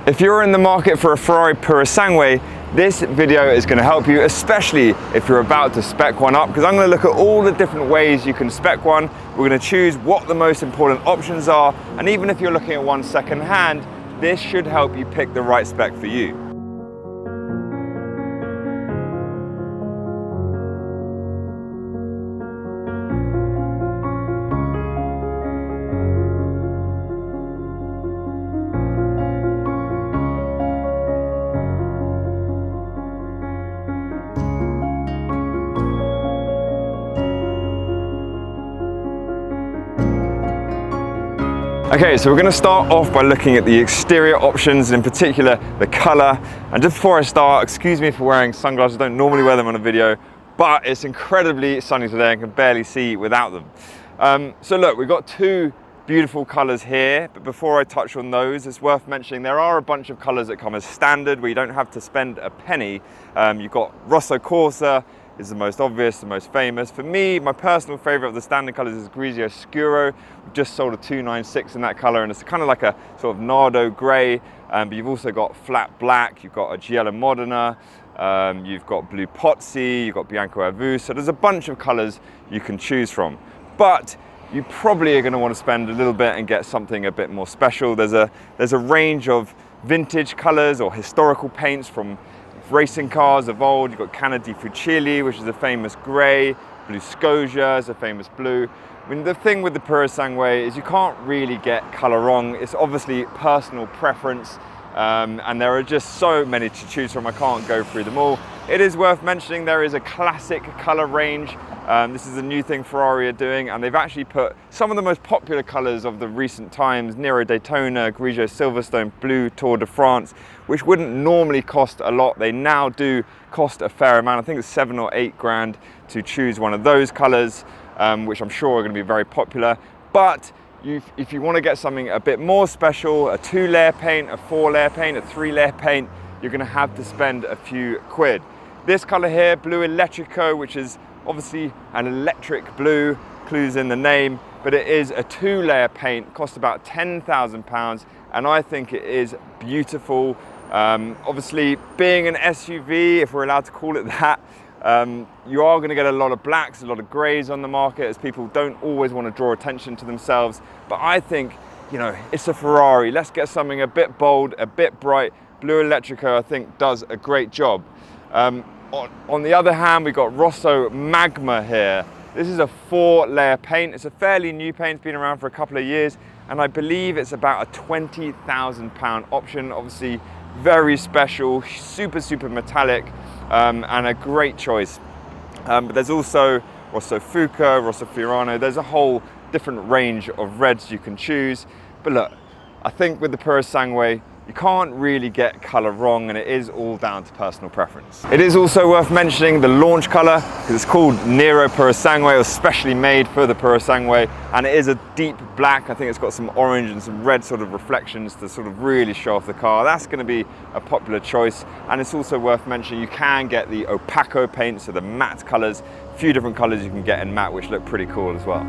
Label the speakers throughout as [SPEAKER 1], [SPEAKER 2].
[SPEAKER 1] If you're in the market for a Ferrari Purosangue, this video is going to help you, especially if you're about to spec one up, because I'm going to look at all the different ways you can spec one. We're going to choose what the most important options are, and even if you're looking at one second hand, this should help you pick the right spec for you. Okay, so we're going to start off by looking at the exterior options, and in particular the color. And just before I start, excuse me for wearing sunglasses. I don't normally wear them on a video, but it's incredibly sunny today and can barely see without them. So look, we've got two beautiful colors here, but before I touch on those, it's worth mentioning there are a bunch of colors that come as standard where you don't have to spend a penny. You've got Rosso Corsa is the most obvious, the most famous. For me, my personal favorite of the standard colors is Grigio Scuro. We've just sold a 296 in that color, and it's kind of like a sort of Nardo gray, but you've also got flat black, you've got a Giallo Modena, you've got Blue Pozzi, you've got Bianco Avu, so there's a bunch of colors you can choose from. But you probably are going to want to spend a little bit and get something a bit more special. There's a range of vintage colors or historical paints from racing cars of old. You've got Canna di Fucili, which is a famous gray. Blue Scotia is a famous blue. I mean, the thing with the Purosangue is you can't really get color wrong. It's obviously personal preference, and there are just so many to choose from. I can't go through them all. It is worth mentioning there is a classic color range. This is a new thing Ferrari are doing, and they've actually put some of the most popular colors of the recent times: Nero Daytona, Grigio Silverstone, Blue Tour de France, which wouldn't normally cost a lot. They now do cost a fair amount. I think it's 7 or 8 grand to choose one of those colors, which I'm sure are going to be very popular. But if you want to get something a bit more special, a 2-layer paint, a 4-layer paint, a 3-layer paint, you're going to have to spend a few quid. This color here, Blue Electrico, which is obviously an electric blue, clues in the name, but it is a 2-layer paint, costs about £10,000, and I think it is beautiful. Obviously, being an SUV, if we're allowed to call it that, you are going to get a lot of blacks, a lot of greys on the market, as people don't always want to draw attention to themselves. But I think, you know, it's a Ferrari. Let's get something a bit bold, a bit bright. Blue Electrico, I think, does a great job. On the other hand, we've got Rosso Magma here. This is a 4-layer paint. It's a fairly new paint. It's been around for a couple of years, and I believe it's about a £20,000 option. Obviously, very special, super metallic, and a great choice. But there's also Rosso Fuca, Rosso Fiorano. There's a whole different range of reds you can choose. But look, I think with the Purosangue, you can't really get color wrong, and it is all down to personal preference. It is also worth mentioning the launch color, because it's called Nero Purosangue. It was specially made for the Purosangue, and it is a deep black. I think it's got some orange and some red sort of reflections to sort of really show off the car. That's going to be a popular choice. And it's also worth mentioning you can get the opaco paint, so the matte colors. A few different colors you can get in matte, which look pretty cool as well.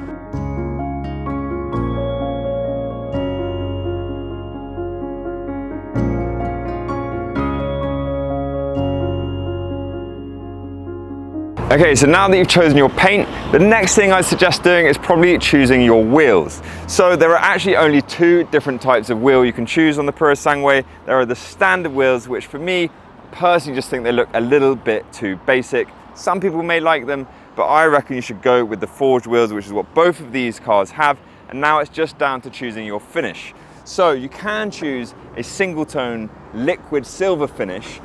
[SPEAKER 1] Okay, so now that you've chosen your paint, the next thing I suggest doing is probably choosing your wheels. So there are actually only 2 different types of wheel you can choose on the Purosangue. There are the standard wheels, which for me, personally just think they look a little bit too basic. Some people may like them, but I reckon you should go with the forged wheels, which is what both of these cars have. And now it's just down to choosing your finish. So you can choose a single tone liquid silver finish,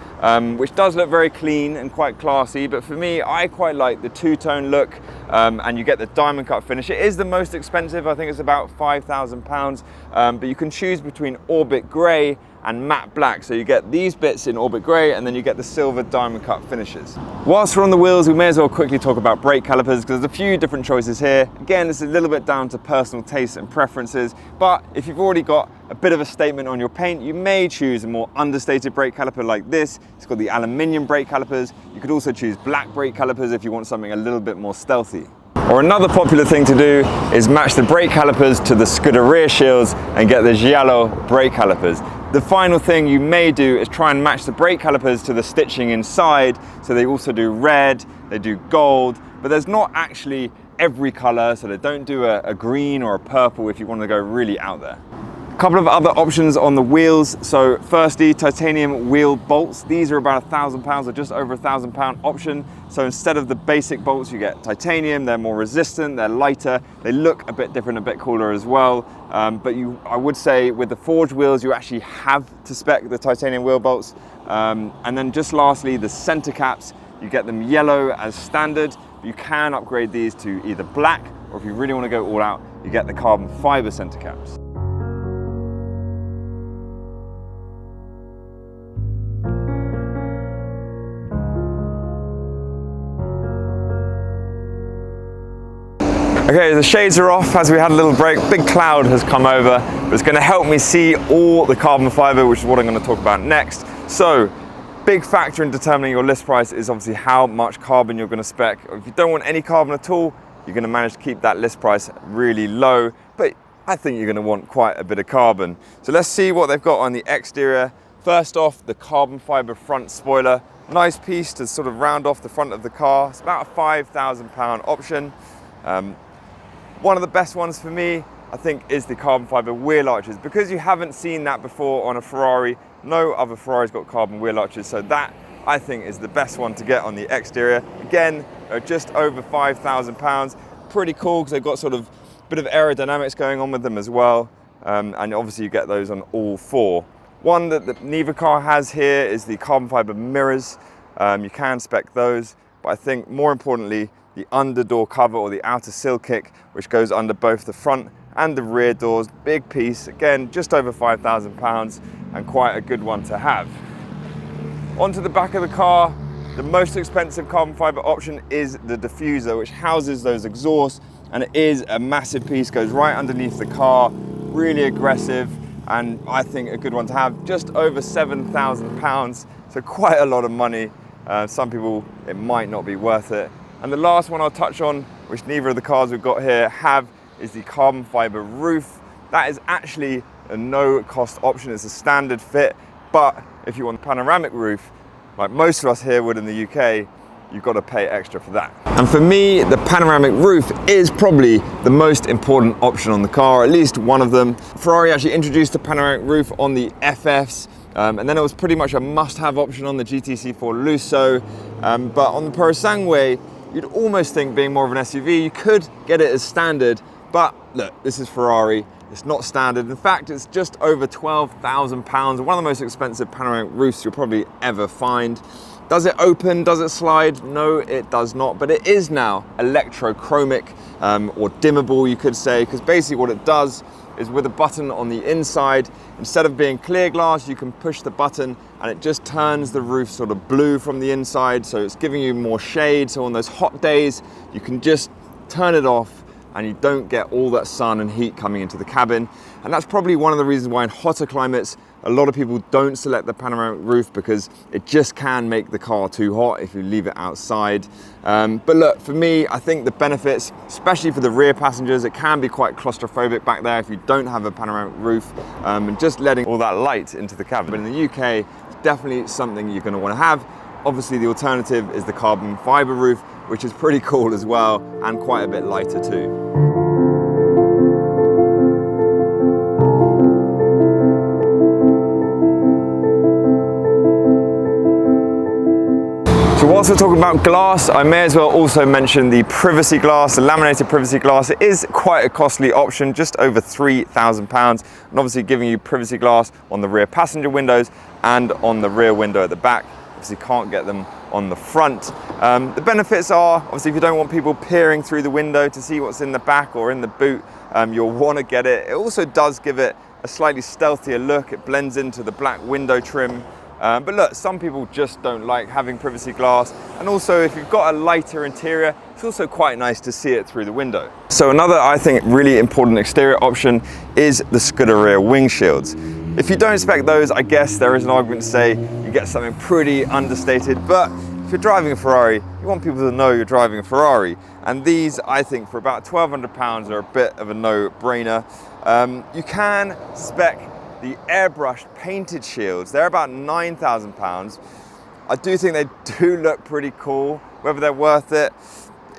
[SPEAKER 1] which does look very clean and quite classy, but for me, I quite like the 2-tone look, and you get the diamond cut finish. It is the most expensive, I think it's about £5,000, but you can choose between Orbit Grey and matte black. So you get these bits in Orbit Grey, and then you get the silver diamond cut finishes. Whilst we're on the wheels, we may as well quickly talk about brake calipers, because there's a few different choices here. Again, it's a little bit down to personal taste and preferences, but if you've already got a bit of a statement on your paint, you may choose a more understated brake caliper like this. It's got the aluminium brake calipers. You could also choose black brake calipers if you want something a little bit more stealthy. Or another popular thing to do is match the brake calipers to the Scuderia shields and get the Giallo brake calipers. The final thing you may do is try and match the brake calipers to the stitching inside. So they also do red, they do gold, but there's not actually every color, so they don't do a green or a purple if you want to go really out there. A couple of other options on the wheels. So firstly, titanium wheel bolts. These are about £1,000 or just over £1,000 option. So instead of the basic bolts, you get titanium. They're more resistant, they're lighter, they look a bit different, a bit cooler as well. But I would say with the forged wheels, you actually have to spec the titanium wheel bolts. And then just lastly, the center caps, you get them yellow as standard. You can upgrade these to either black, or if you really want to go all out, you get the carbon fiber center caps. Okay, the shades are off as we had a little break. Big cloud has come over, but it's going to help me see all the carbon fiber, which is what I'm going to talk about next. So, big factor in determining your list price is obviously how much carbon you're going to spec. If you don't want any carbon at all, you're going to manage to keep that list price really low, but I think you're going to want quite a bit of carbon. So let's see what they've got on the exterior. First off, the carbon fiber front spoiler. Nice piece to sort of round off the front of the car. It's about a £5,000 option. One of the best ones for me, I think, is the carbon fiber wheel arches. Because you haven't seen that before on a Ferrari, no other Ferrari's got carbon wheel arches, so that, I think, is the best one to get on the exterior. Again, just over £5,000. Pretty cool, because they've got sort of a bit of aerodynamics going on with them as well. And obviously you get those on all four. One that neither car has here is the carbon fiber mirrors. You can spec those, but I think more importantly, the under door cover or the outer sill kick, which goes under both the front and the rear doors. Big piece, again, just over £5,000 and quite a good one to have. Onto the back of the car, the most expensive carbon fiber option is the diffuser, which houses those exhausts, and it is a massive piece, goes right underneath the car, really aggressive, and I think a good one to have, just over £7,000, so quite a lot of money. Some people, it might not be worth it. And the last one I'll touch on, which neither of the cars we've got here have, is the carbon fiber roof. That is actually a no-cost option. It's a standard fit, but if you want a panoramic roof, like most of us here would in the UK, you've got to pay extra for that. And for me, the panoramic roof is probably the most important option on the car, at least one of them. Ferrari actually introduced the panoramic roof on the FFs, and then it was pretty much a must-have option on the GTC4 Lusso, but on the Purosangue, you'd almost think, being more of an SUV, you could get it as standard, but look, this is Ferrari, it's not standard. In fact, it's just over £12,000, one of the most expensive panoramic roofs you'll probably ever find. Does it open, does it slide? No, it does not, but it is now electrochromic, or dimmable, you could say, because basically what it does is with a button on the inside, instead of being clear glass, you can push the button and it just turns the roof sort of blue from the inside, so it's giving you more shade. So on those hot days, you can just turn it off and you don't get all that sun and heat coming into the cabin. And that's probably one of the reasons why in hotter climates, a lot of people don't select the panoramic roof, because it just can make the car too hot if you leave it outside. But look, for me, I think the benefits, especially for the rear passengers, it can be quite claustrophobic back there if you don't have a panoramic roof, and just letting all that light into the cabin. But in the UK, it's definitely something you're going to want to have. Obviously, the alternative is the carbon fiber roof, which is pretty cool as well, and quite a bit lighter too. So whilst we're talking about glass, I may as well also mention the privacy glass, the laminated privacy glass. It is quite a costly option, just over £3,000, and obviously giving you privacy glass on the rear passenger windows and on the rear window at the back. Obviously can't get them on the front. The benefits are, obviously, if you don't want people peering through the window to see what's in the back or in the boot, you'll want to get it. It also does give it a slightly stealthier look. It blends into the black window trim. But look, some people just don't like having privacy glass, and also if you've got a lighter interior, it's also quite nice to see it through the window. So another, I think, really important exterior option is the Scuderia windshields. If you don't spec those, I guess there is an argument to say you get something pretty understated, but if you're driving a Ferrari, you want people to know you're driving a Ferrari, and these, I think, for about £1,200 are a bit of a no-brainer. You can spec the airbrushed painted shields. They're about £9,000. I do think they do look pretty cool. Whether they're worth it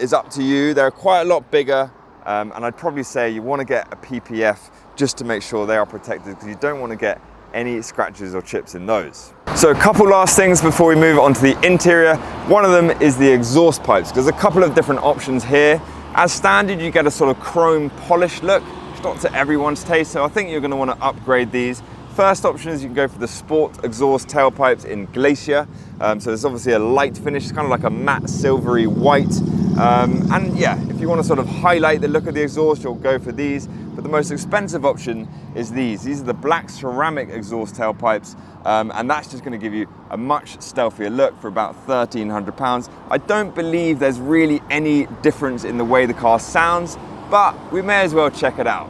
[SPEAKER 1] is up to you. They're quite a lot bigger, and I'd probably say you want to get a PPF just to make sure they are protected, because you don't want to get any scratches or chips in those. So a couple last things before we move on to the interior. One of them is the exhaust pipes. There's a couple of different options here. As standard, you get a sort of chrome polish look. It's not to everyone's taste, so I think you're going to want to upgrade these. First option is you can go for the sport exhaust tailpipes in Glacier. So there's obviously a light finish, it's kind of like a matte silvery white. And yeah, if you want to sort of highlight the look of the exhaust, you'll go for these. But the most expensive option is these. These are the black ceramic exhaust tailpipes, and that's just going to give you a much stealthier look for about £1,300. I don't believe there's really any difference in the way the car sounds, but we may as well check it out.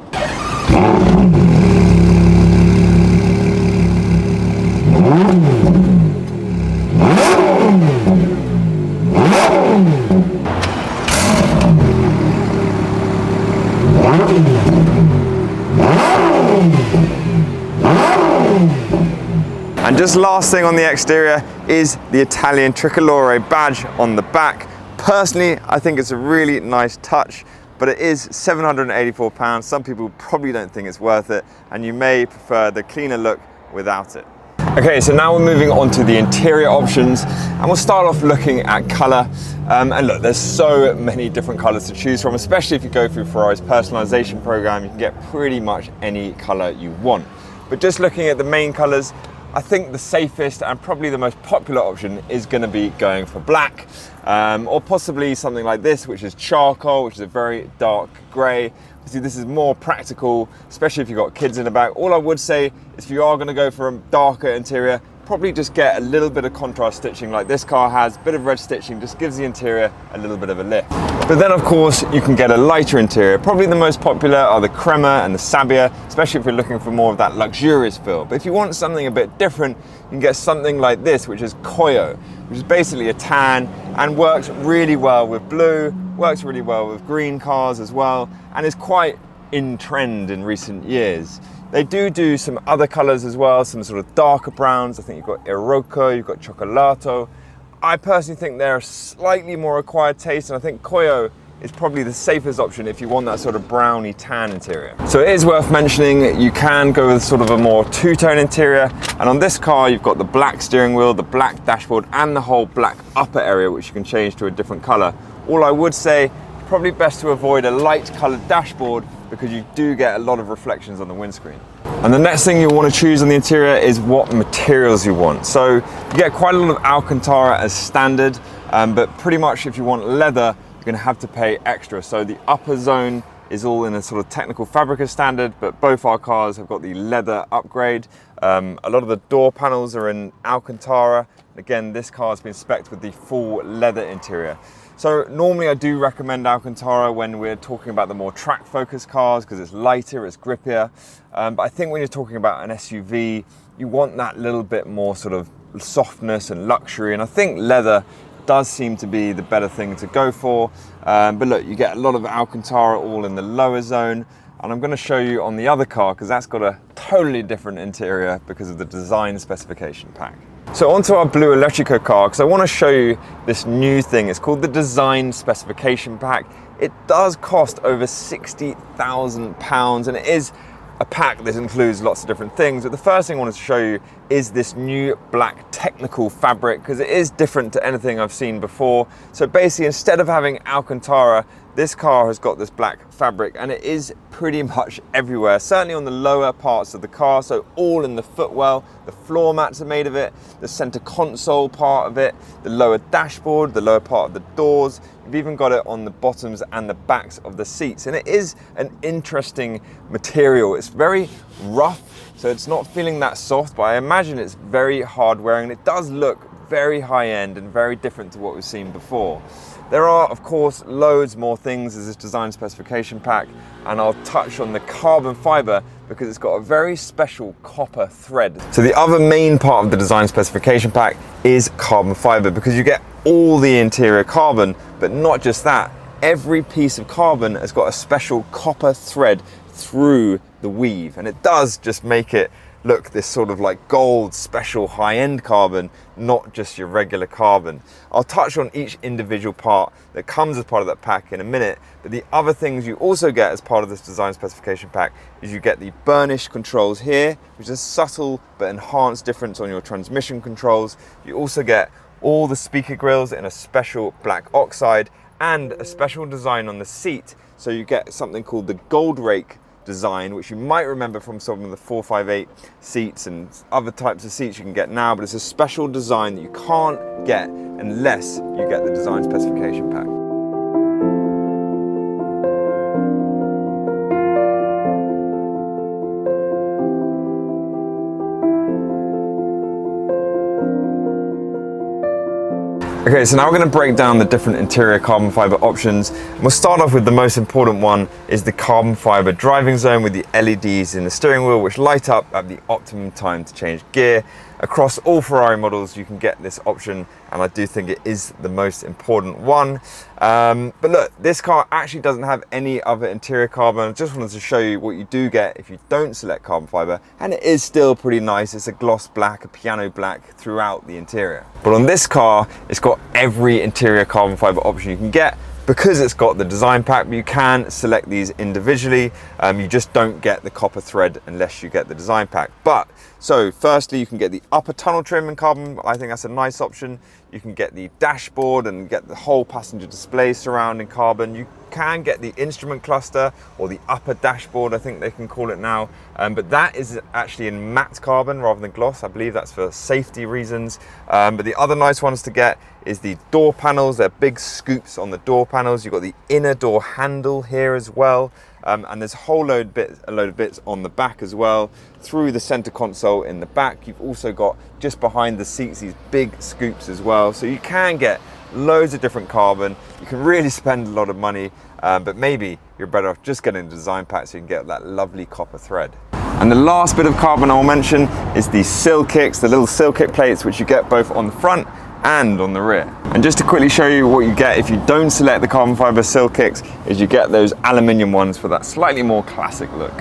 [SPEAKER 1] And just last thing on the exterior is the Italian tricolore badge on the back. Personally, I think it's a really nice touch, but it is £784. Some people probably don't think it's worth it, and you may prefer the cleaner look without it. Okay, so now we're moving on to the interior options, and we'll start off looking at color. And look, there's so many different colors to choose from, especially if you go through Ferrari's personalization program. You can get pretty much any color you want. But just looking at the main colors, I think the safest and probably the most popular option is going to be going for black, or possibly something like this, which is charcoal, which is a very dark gray. See, this is more practical, especially if you've got kids in the back. All I would say is if you are going to go for a darker interior, probably just get a little bit of contrast stitching like this car has. A bit of red stitching just gives the interior a little bit of a lift. But then of course you can get a lighter interior. Probably the most popular are the Crema and the Sabbia, especially if you're looking for more of that luxurious feel. But if you want something a bit different, you can get something like this, which is Koyo, which is basically a tan and works really well with blue, works really well with green cars as well, and is quite in trend in recent years. They do some other colors as well, some sort of darker browns. I think you've got Iroko, you've got Cioccolato. I personally think they're a slightly more acquired taste, and I think Koyo is probably the safest option if you want that sort of browny tan interior. So it is worth mentioning, you can go with sort of a more two-tone interior, and on this car you've got the black steering wheel, the black dashboard, and the whole black upper area, which you can change to a different color. All I would say, probably best to avoid a light colored dashboard, because you do get a lot of reflections on the windscreen. And the next thing you want to choose on the interior is what materials you want. So you get quite a lot of Alcantara as standard, but pretty much if you want leather, you're going to have to pay extra. So the upper zone is all in a sort of technical fabric as standard, but both our cars have got the leather upgrade. A lot of the door panels are in Alcantara. Again, this car has been spec'd with the full leather interior. So normally I do recommend Alcantara when we're talking about the more track focused cars, because it's lighter, it's grippier. But I think when you're talking about an SUV, you want that little bit more sort of softness and luxury. And I think leather does seem to be the better thing to go for. But look, you get a lot of Alcantara all in the lower zone. And I'm going to show you on the other car, because that's got a totally different interior because of the design specification pack. So onto our blue Electrico car, because I want to show you this new thing. It's called the Design Specification Pack. It does cost over £60,000, and it is a pack that includes lots of different things. But the first thing I wanted to show you is this new black technical fabric, because it is different to anything I've seen before. So basically, instead of having Alcantara, this car has got this black fabric, and it is pretty much everywhere, certainly on the lower parts of the car. So all in the footwell, the floor mats are made of it, the center console part of it, the lower dashboard, the lower part of the doors. You've even got it on the bottoms and the backs of the seats. And it is an interesting material. It's very rough, so it's not feeling that soft, but I imagine it's very hard wearing. It does look very high end and very different to what we've seen before. There are, of course, loads more things as this design specification pack, and I'll touch on the carbon fiber because it's got a very special copper thread. So the other main part of the design specification pack is carbon fiber, because you get all the interior carbon, but not just that. Every piece of carbon has got a special copper thread through the weave, and it does just make it look, this sort of like gold, special high-end carbon, not just your regular carbon. I'll touch on each individual part that comes as part of that pack in a minute, but the other things you also get as part of this design specification pack is you get the burnish controls here, which is a subtle but enhanced difference on your transmission controls. You also get all the speaker grills in a special black oxide and a special design on the seat. So you get something called the gold rake design, which you might remember from some of the 458 seats and other types of seats you can get now, but it's a special design that you can't get unless you get the design specification pack. Okay, so now we're going to break down the different interior carbon fiber options. And we'll start off with the most important one, is the carbon fiber driving zone with the LEDs in the steering wheel, which light up at the optimum time to change gear. Across all Ferrari models, you can get this option, and I do think it is the most important one. But look, this car actually doesn't have any other interior carbon. I just wanted to show you what you do get if you don't select carbon fiber, and it is still pretty nice. It's a gloss black, a piano black throughout the interior. But on this car, it's got every interior carbon fiber option you can get. Because it's got the design pack, you can select these individually. You just don't get the copper thread unless you get the design pack. So firstly, you can get the upper tunnel trim in carbon. I think that's a nice option. You can get the dashboard and get the whole passenger display surrounding carbon. You can get the instrument cluster or the upper dashboard, I think they can call it now. But that is actually in matte carbon rather than gloss. I believe that's for safety reasons. But the other nice ones to get is the door panels. They're big scoops on the door panels. You've got the inner door handle here as well. And there's a load of bits on the back as well, through the center console in the back. You've also got just behind the seats these big scoops as well. So you can get loads of different carbon. You can really spend a lot of money, but maybe you're better off just getting the design pack so you can get that lovely copper thread. And the last bit of carbon I'll mention is the sill kicks, the little sill kick plates, which you get both on the front and on the rear. And just to quickly show you what you get if you don't select the carbon fiber sill kicks, is you get those aluminium ones for that slightly more classic look.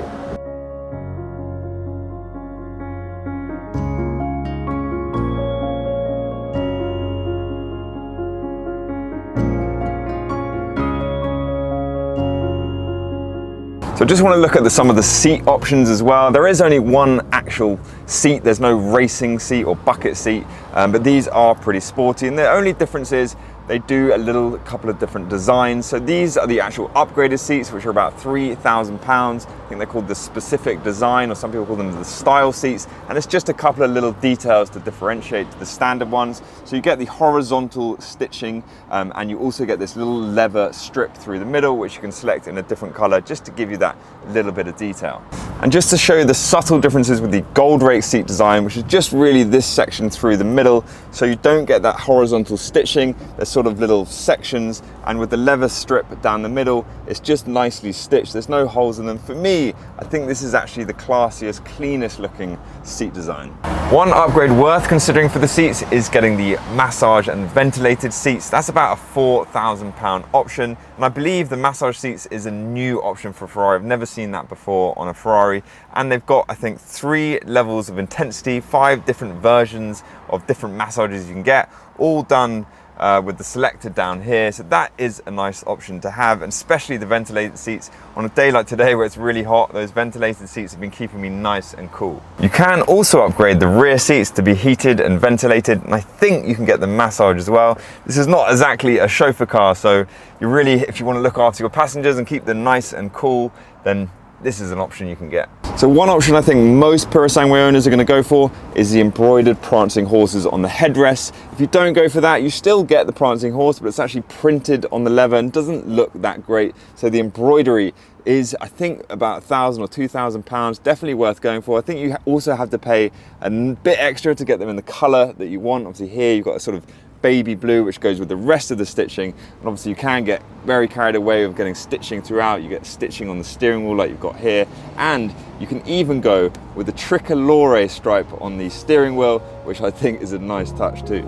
[SPEAKER 1] So I just want to look at some of the seat options as well. There is only one actual seat. There's no racing seat or bucket seat, but these are pretty sporty. And the only difference is they do a couple of different designs. So these are the actual upgraded seats, which are about £3,000. I think they're called the specific design, or some people call them the style seats. And it's just a couple of little details to differentiate to the standard ones. So you get the horizontal stitching, and you also get this little leather strip through the middle, which you can select in a different color, just to give you that little bit of detail. And just to show you the subtle differences with the gold rake seat design, which is just really this section through the middle. So you don't get that horizontal stitching. There's sort of little sections, and with the leather strip down the middle, it's just nicely stitched. There's no holes in them. For me, I think this is actually the classiest, cleanest looking seat design. One upgrade worth considering for the seats is getting the massage and ventilated seats. That's about a £4,000 option, and I believe the massage seats is a new option for Ferrari. I've never seen that before on a Ferrari, and they've got, I think, 3 levels of intensity, 5 different versions of different massages you can get, all done with the selector down here. So that is a nice option to have, and especially the ventilated seats. On a day like today where it's really hot, those ventilated seats have been keeping me nice and cool. You can also upgrade the rear seats to be heated and ventilated, and I think you can get the massage as well. This is not exactly a chauffeur car, so you really, if you want to look after your passengers and keep them nice and cool, then this is an option you can get. So one option I think most Purosangue owners are going to go for is the embroidered prancing horses on the headrests. If you don't go for that, you still get the prancing horse, but it's actually printed on the leather and doesn't look that great. So the embroidery is, I think, about £1,000 or £2,000, definitely worth going for. I think you also have to pay a bit extra to get them in the color that you want. Obviously here you've got a sort of baby blue, which goes with the rest of the stitching, and obviously you can get very carried away with getting stitching throughout. You get stitching on the steering wheel like you've got here, and you can even go with the tricolore stripe on the steering wheel, which I think is a nice touch too.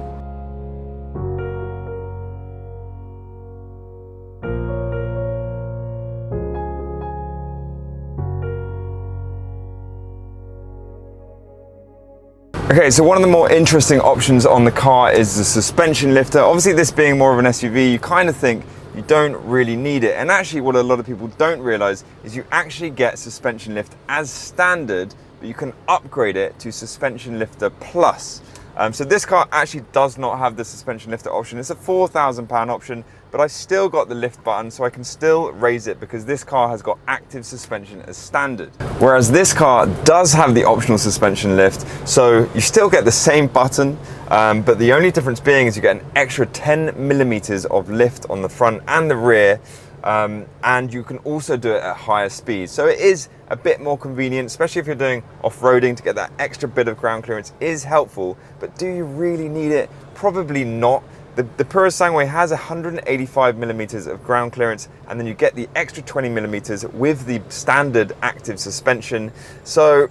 [SPEAKER 1] Okay, so one of the more interesting options on the car is the suspension lifter. Obviously, this being more of an SUV, you kind of think you don't really need it. And actually, what a lot of people don't realize is you actually get suspension lift as standard, but you can upgrade it to suspension lifter plus. So this car actually does not have the suspension lifter option. It's a £4,000 option, but I still got the lift button, so I can still raise it because this car has got active suspension as standard. Whereas this car does have the optional suspension lift, so you still get the same button, but the only difference being is you get an extra 10 millimeters of lift on the front and the rear, and you can also do it at higher speeds. So it is a bit more convenient, especially if you're doing off-roading. To get that extra bit of ground clearance is helpful, but do you really need it? Probably not. The Purosangue has 185 millimeters of ground clearance, and then you get the extra 20 millimeters with the standard active suspension. So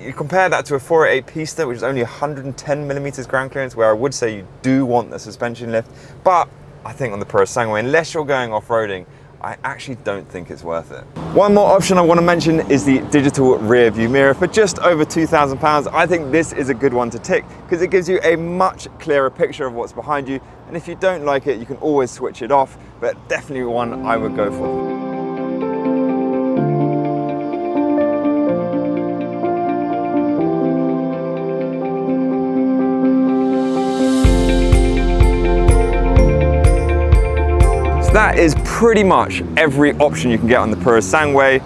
[SPEAKER 1] you compare that to a 488 Pista, which is only 110 millimeters ground clearance, where I would say you do want the suspension lift, but I think on the Purosangue, unless you're going off-roading, I actually don't think it's worth it. One more option I want to mention is the digital rear view mirror. For just over £2,000, I think this is a good one to tick because it gives you a much clearer picture of what's behind you. And if you don't like it, you can always switch it off, but definitely one I would go for. That is pretty much every option you can get on the Purosangue,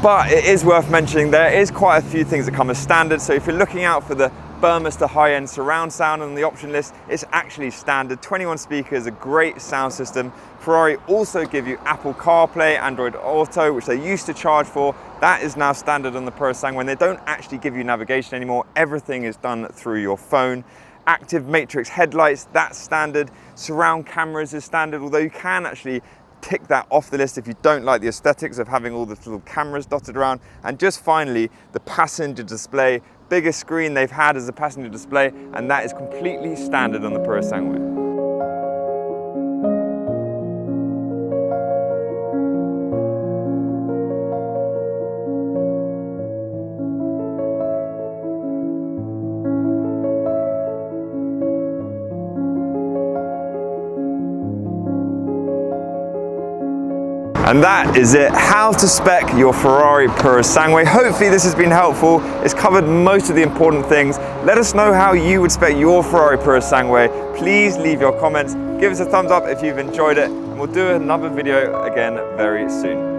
[SPEAKER 1] but it is worth mentioning there is quite a few things that come as standard. So if you're looking out for the Burmester high-end surround sound on the option list, it's actually standard. 21 speakers, a great sound system. Ferrari also give you Apple CarPlay, Android Auto, which they used to charge for. That is now standard on the Purosangue. When they don't actually give you navigation anymore, everything is done through your phone. Active matrix headlights, that's standard. Surround cameras is standard, although you can actually tick that off the list if you don't like the aesthetics of having all the little cameras dotted around. And just finally, the passenger display. Biggest screen they've had is the passenger display, and that is completely standard on the Purosangue. And that is it, how to spec your Ferrari Purosangue. Hopefully this has been helpful. It's covered most of the important things. Let us know how you would spec your Ferrari Purosangue. Please leave your comments. Give us a thumbs up if you've enjoyed it, and we'll do another video again very soon.